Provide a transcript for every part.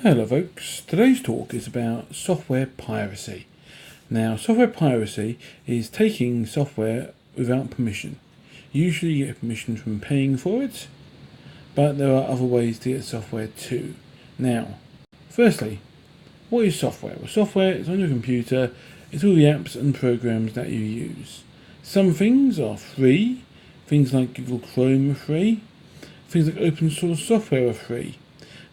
Hello folks, today's talk is about software piracy. Now, software piracy is taking software without permission. Usually you get permission from paying for it, but there are other ways to get software too. Now, firstly, what is software? Well, software is on your computer, it's all the apps and programs that you use. Some things are free, things like Google Chrome are free, things like open source software are free.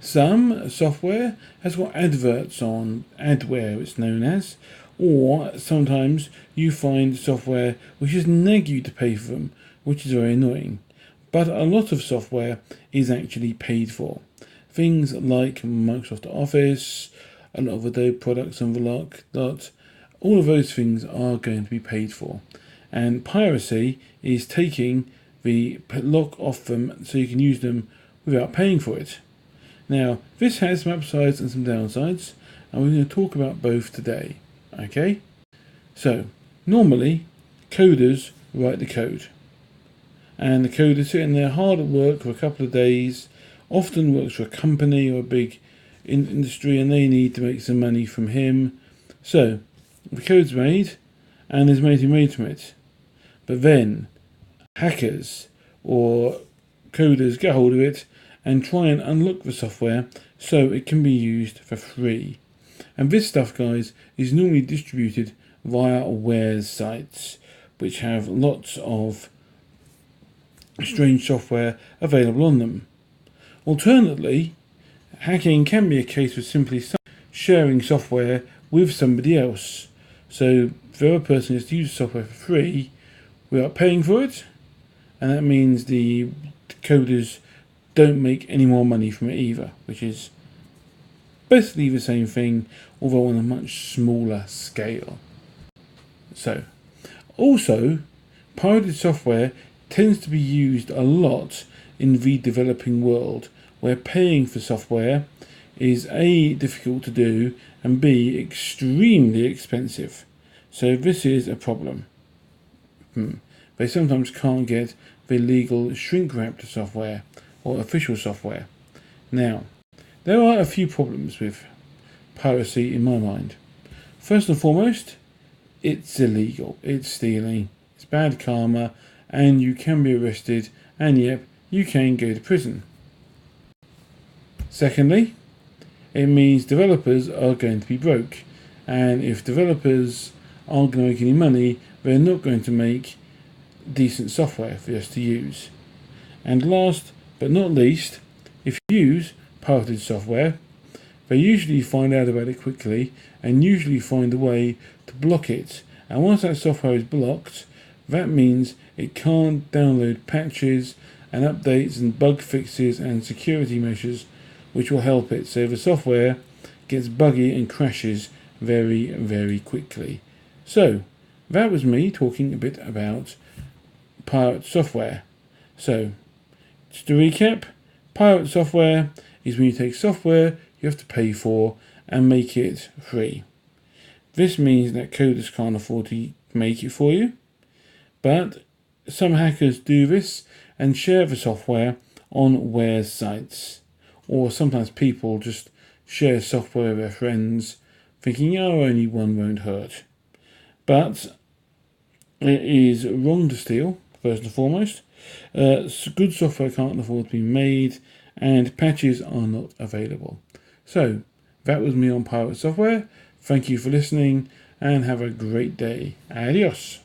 Some software has got adverts on, adware it's known as, or sometimes you find software which just nag you to pay for them, which is very annoying. But a lot of software is actually paid for. Things like Microsoft Office, a lot of Adobe products and the lot, all of those things are going to be paid for. And piracy is taking the lock off them so you can use them without paying for it. Now, this has some upsides and some downsides, and we're going to talk about both today, okay? So, normally, coders write the code, and the coders sitting there hard at work for a couple of days, often works for a company or a big industry, and they need to make some money from him. So, the code's made, and there's money to be made from it. But then, hackers or coders get hold of it, and try and unlock the software so it can be used for free. And this stuff, guys, is normally distributed via wares sites, which have lots of strange software available on them. Alternately, hacking can be a case of simply sharing software with somebody else. So the other person is to use software for free without paying for it, and that means the coders don't make any more money from it either, which is basically the same thing, although on a much smaller scale. So, also, pirated software tends to be used a lot in the developing world, where paying for software is A, difficult to do, and B, extremely expensive. So this is a problem. They sometimes can't get the legal shrink-wrapped software or official software. Now, there are a few problems with piracy in my mind. First and foremost, it's illegal, it's stealing, it's bad karma, and you can be arrested, and yep, you can go to prison. Secondly, it means developers are going to be broke, and if developers aren't going to make any money, they're not going to make decent software for us to use. And last but not least, if you use pirated software, they usually find out about it quickly and usually find a way to block it. And once that software is blocked, that means it can't download patches and updates and bug fixes and security measures which will help it. So the software gets buggy and crashes very, very quickly. So that was me talking a bit about pirate software. So, just to recap, pirate software is when you take software you have to pay for and make it free. This means that coders can't afford to make it for you, but some hackers do this and share the software on wares sites. Or sometimes people just share software with their friends thinking, oh, only one won't hurt. But it is wrong to steal, first and foremost. Good software can't afford to be made, and patches are not available. So, that was me on pirate software. Thank you for listening, and have a great day. Adios.